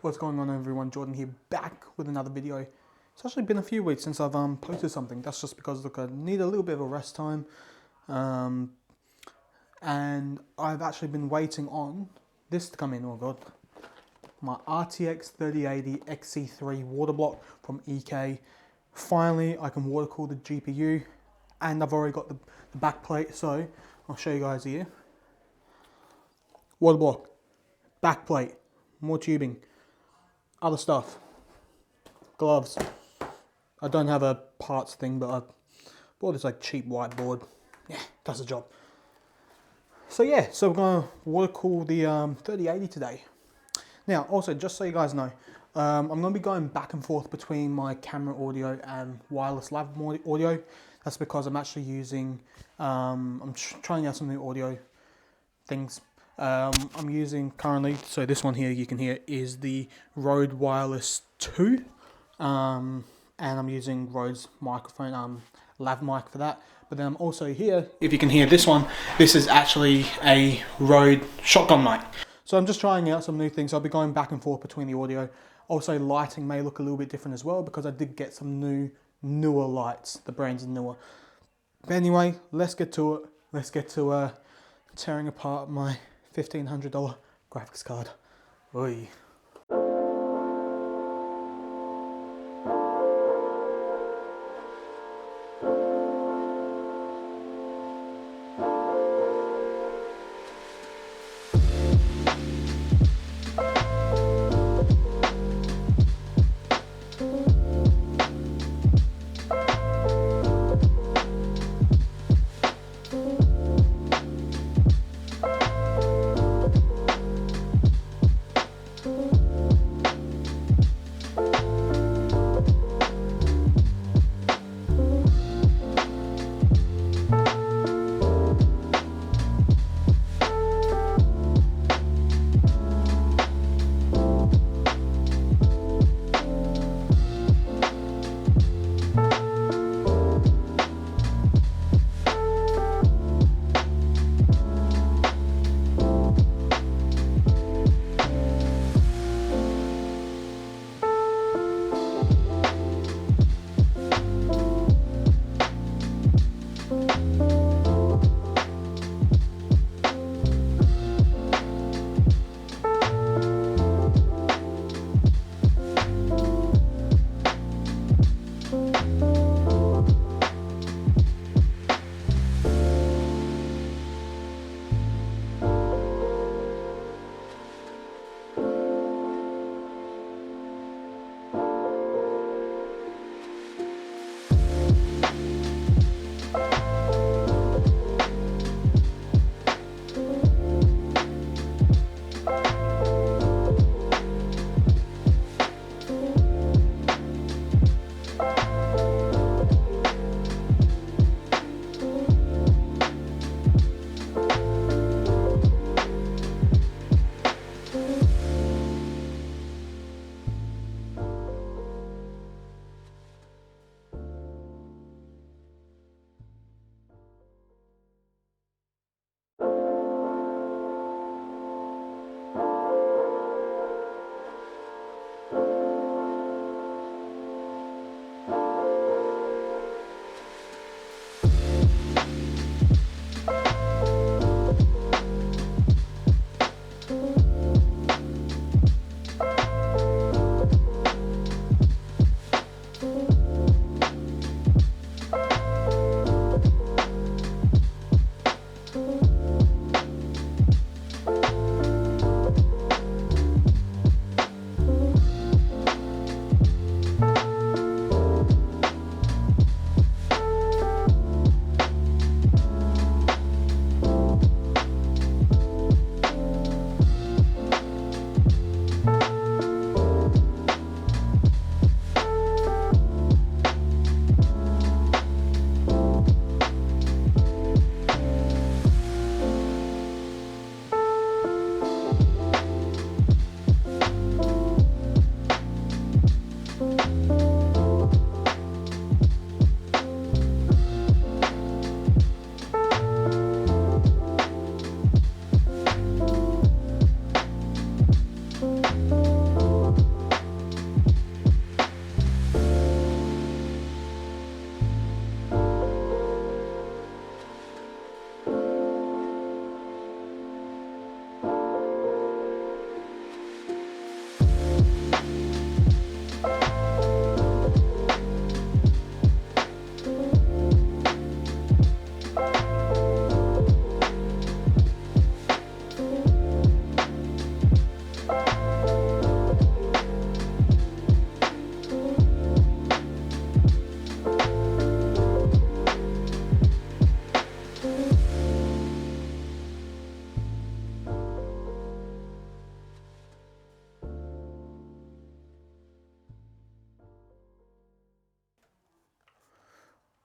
What's going on, everyone? Jordan here, back with another video. It's actually been a few weeks since I've posted something. That's just because, look, I need a little bit of a rest time, and I've actually been waiting on this to come in. Oh god, my RTX 3080 XC3 water block from EK. Finally, I can water cool the GPU, and I've already got the back plate. So I'll show you guys here. Water block, back plate, more tubing, other stuff, gloves. I don't have a parts thing, but I bought this like cheap whiteboard. Yeah, does the job. So yeah, so we're gonna water cool the 3080 today. Now, also, just so you guys know, I'm gonna be going back and forth between my camera audio and wireless lav audio. That's because I'm actually using, I'm trying out some new audio things. I'm using currently, so this one here you can hear is the Rode Wireless 2, and I'm using Rode's microphone, lav mic for that. But then I'm also here, if you can hear this one, this is actually a Rode shotgun mic. So I'm just trying out some new things. I'll be going back and forth between the audio. Also, lighting may look a little bit different as well because I did get some newer lights. The brands are newer. But anyway, let's get to it. Let's get to tearing apart my $1,500 graphics card. Oy.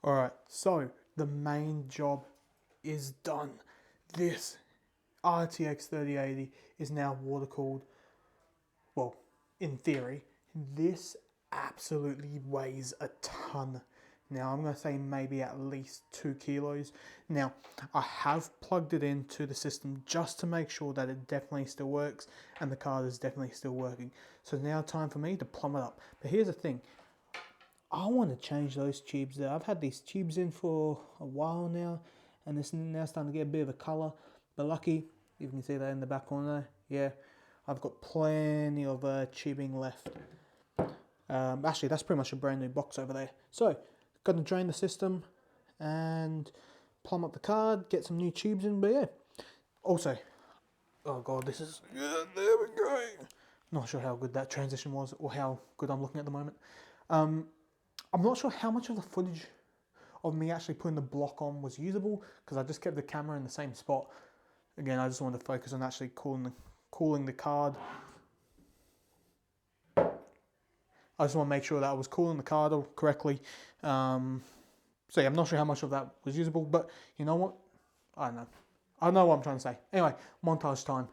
Alright, so the main job is done. This RTX 3080 is now water cooled. Well, in theory, this absolutely weighs a ton. Now, I'm going to say maybe at least 2 kilos. Now, I have plugged it into the system just to make sure that it definitely still works and the card is definitely still working. So now time for me to plumb it up. But here's the thing. I want to change those tubes there. I've had these tubes in for a while now, and it's now starting to get a bit of a colour. But lucky, you can see that in the back corner there. Yeah, I've got plenty of tubing left. Actually, that's pretty much a brand new box over there. So, got to drain the system and plumb up the card, get some new tubes in. But yeah, also, oh god, this is, yeah, there we go. Not sure how good that transition was or how good I'm looking at the moment. I'm not sure how much of the footage of me actually putting the block on was usable because I just kept the camera in the same spot. Again, I just wanted to focus on actually cooling the card. I just want to make sure that I was cooling the card correctly. So yeah, I'm not sure how much of that was usable, but you know what? I don't know. I know what I'm trying to say. Anyway, montage time.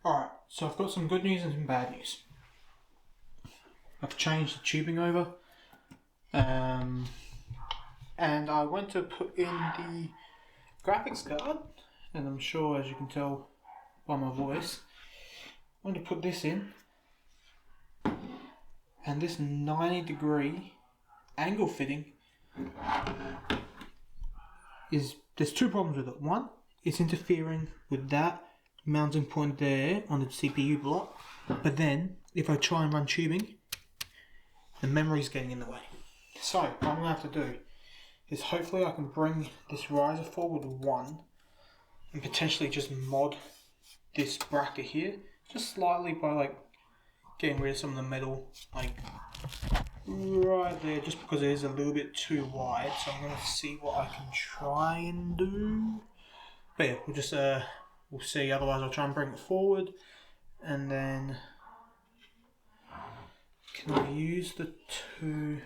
Alright, so I've got some good news and some bad news. I've changed the tubing over. And I went to put in the graphics card, and I'm sure, as you can tell by my voice, I went to put this in, and this 90-degree angle fitting there's two problems with it. One, it's interfering with that mounting point there on the CPU block, but then if I try and run tubing, the memory's getting in the way. So what I'm going to have to do is hopefully I can bring this riser forward one and potentially just mod this bracket here just slightly by like getting rid of some of the metal like right there, just because it is a little bit too wide. So I'm going to see what I can try and do. But yeah, we'll see. Otherwise I'll try and bring it forward, and then can I use the two?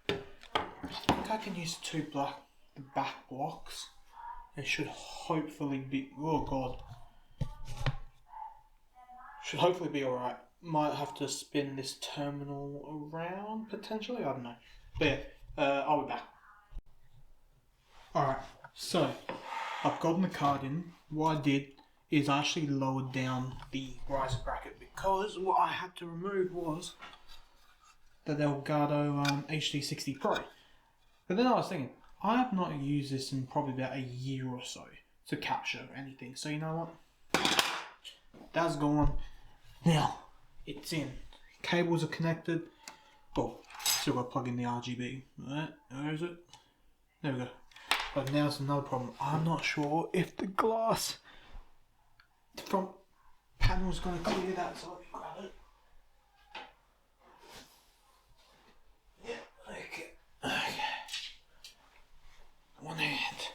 I think I can use the back blocks. It should hopefully be, oh god, should hopefully be alright. Might have to spin this terminal around potentially, I don't know. But yeah, I'll be back. Alright, so I've gotten the card in. What I did is I actually lowered down the riser bracket because what I had to remove was the Elgato HD60 Pro. But then I was thinking, I have not used this in probably about a year or so to capture anything. So you know what? That's gone. Now, it's in. Cables are connected. Oh, still got to plug in the RGB. Alright, where is it? There we go. But now it's another problem. I'm not sure if the glass, the front panel is going to clear that, so let me grab it. Yeah, okay. One hand.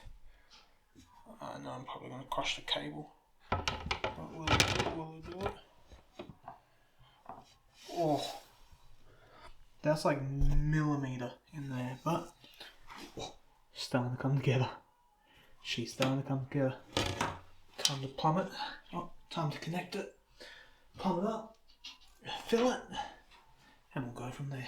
I know I'm probably going to crush the cable. But will it do it? Oh, that's like millimeter in there, but starting to come together. She's starting to come together. Time to plumb it. Oh, time to connect it. Plumb it up. Fill it. and we'll go from there.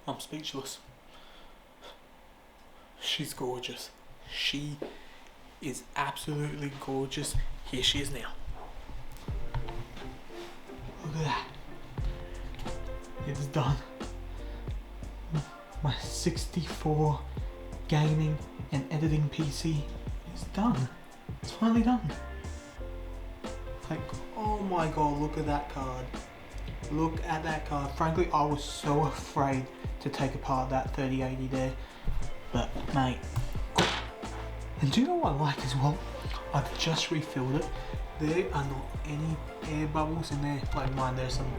I'm speechless. She's gorgeous. She is absolutely gorgeous. Here she is now. Look at that. It's done. My 64 gaming and editing PC is done. It's finally done. Like, oh my god, look at that card. Look at that card. Frankly, I was so afraid to take apart that 3080 there. But, mate. And do you know what I like as well? I've just refilled it. There are not any air bubbles in there like mine. There's some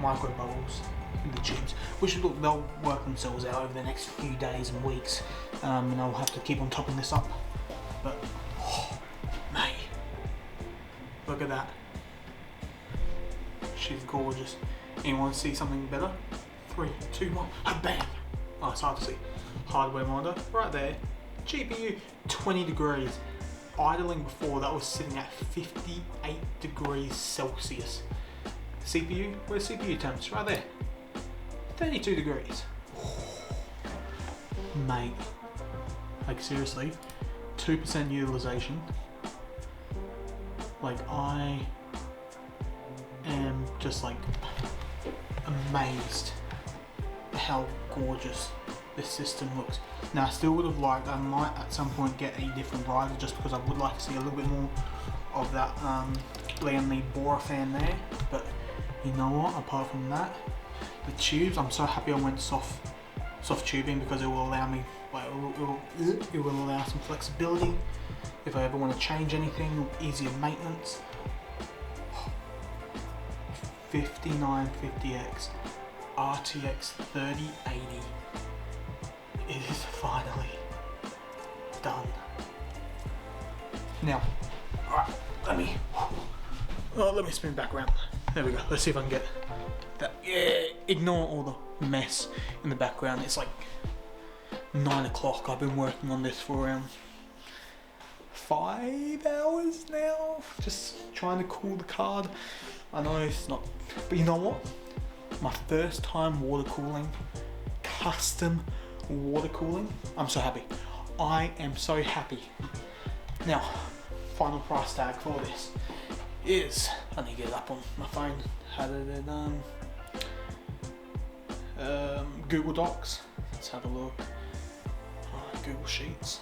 micro bubbles in the tubes, which look, they'll work themselves out over the next few days and weeks. And I'll have to keep on topping this up. But, oh, mate. Look at that. She's gorgeous. Anyone see something better? 3, 2, 1, bam! Oh, it's hard to see. Hardware monitor, right there. GPU, 20 degrees. Idling before, that was sitting at 58 degrees Celsius. CPU, where's CPU temps? Right there. 32 degrees. Mate. Like seriously, 2% utilization. Like I am just like amazed at how gorgeous this system looks. Now I still would have liked, I might at some point get a different riser just because I would like to see a little bit more of that Liam Lee Bora fan there. But you know what, apart from that, the tubes, I'm so happy I went soft tubing because it will allow me, like, it will allow some flexibility if I ever want to change anything, easier maintenance. 5950X RTX 3080. It is finally done. Now, alright, let me spin back around. There we go. Let's see if I can get that. Yeah, ignore all the mess in the background. It's like 9 o'clock. I've been working on this for around 5 hours now. Just trying to cool the card. I know it's not, but you know what? My first time water cooling custom water cooling. I'm so happy. I am so happy. Now, final price tag for this is, I need to get it up on my phone, had it in Google Docs. Let's have a look. Google Sheets.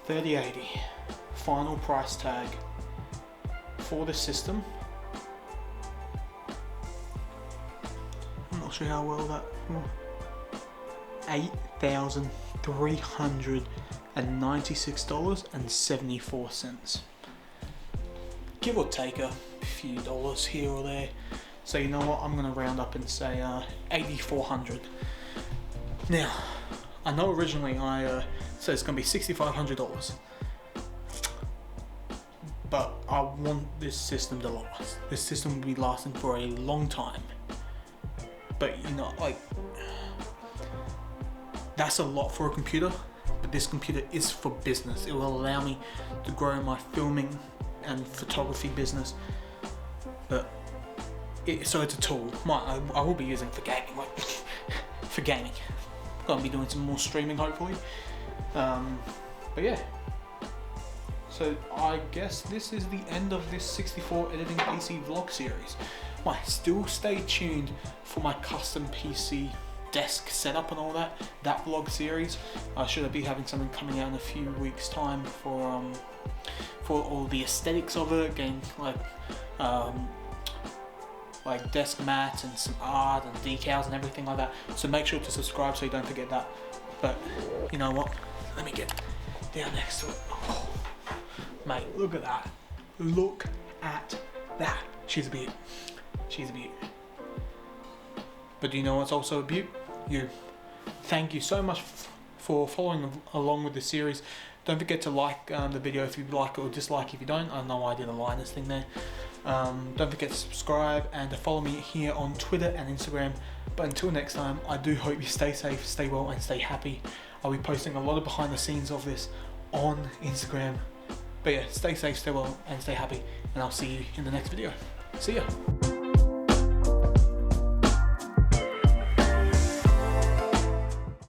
3080. Final price tag for this system. I'm not sure how well that. $8,396.74. Give or take a few dollars here or there. So you know what? I'm gonna round up and say $8,400. Now, I know originally I said it's gonna be $6,500, but I want this system to last. This system will be lasting for a long time. But you know, like, that's a lot for a computer, but this computer is for business. It will allow me to grow my filming and photography business. But so it's a tool. I will be using it for gaming, like for gaming. I'm gonna be doing some more streaming hopefully. But yeah. So I guess this is the end of this 64 editing PC vlog series. Still stay tuned for my custom PC desk setup and all that vlog series. Should I be having something coming out in a few weeks time for all the aesthetics of it, getting like desk mats and some art and decals and everything like that. So make sure to subscribe so you don't forget that. But you know what? Let me get down next to it. Oh, mate, look at that. Look at that. She's a beaut. She's a beaut. But do you know what's also a beaut? You. Thank you so much for following along with the series. Don't forget to like the video if you like it, or dislike if you don't. I know I did a Linus thing there. Don't forget to subscribe and to follow me here on Twitter and Instagram. But until next time, I do hope you stay safe, stay well and stay happy. I'll be posting a lot of behind the scenes of this on Instagram. But yeah, stay safe, stay well and stay happy, and I'll see you in the next video. See ya.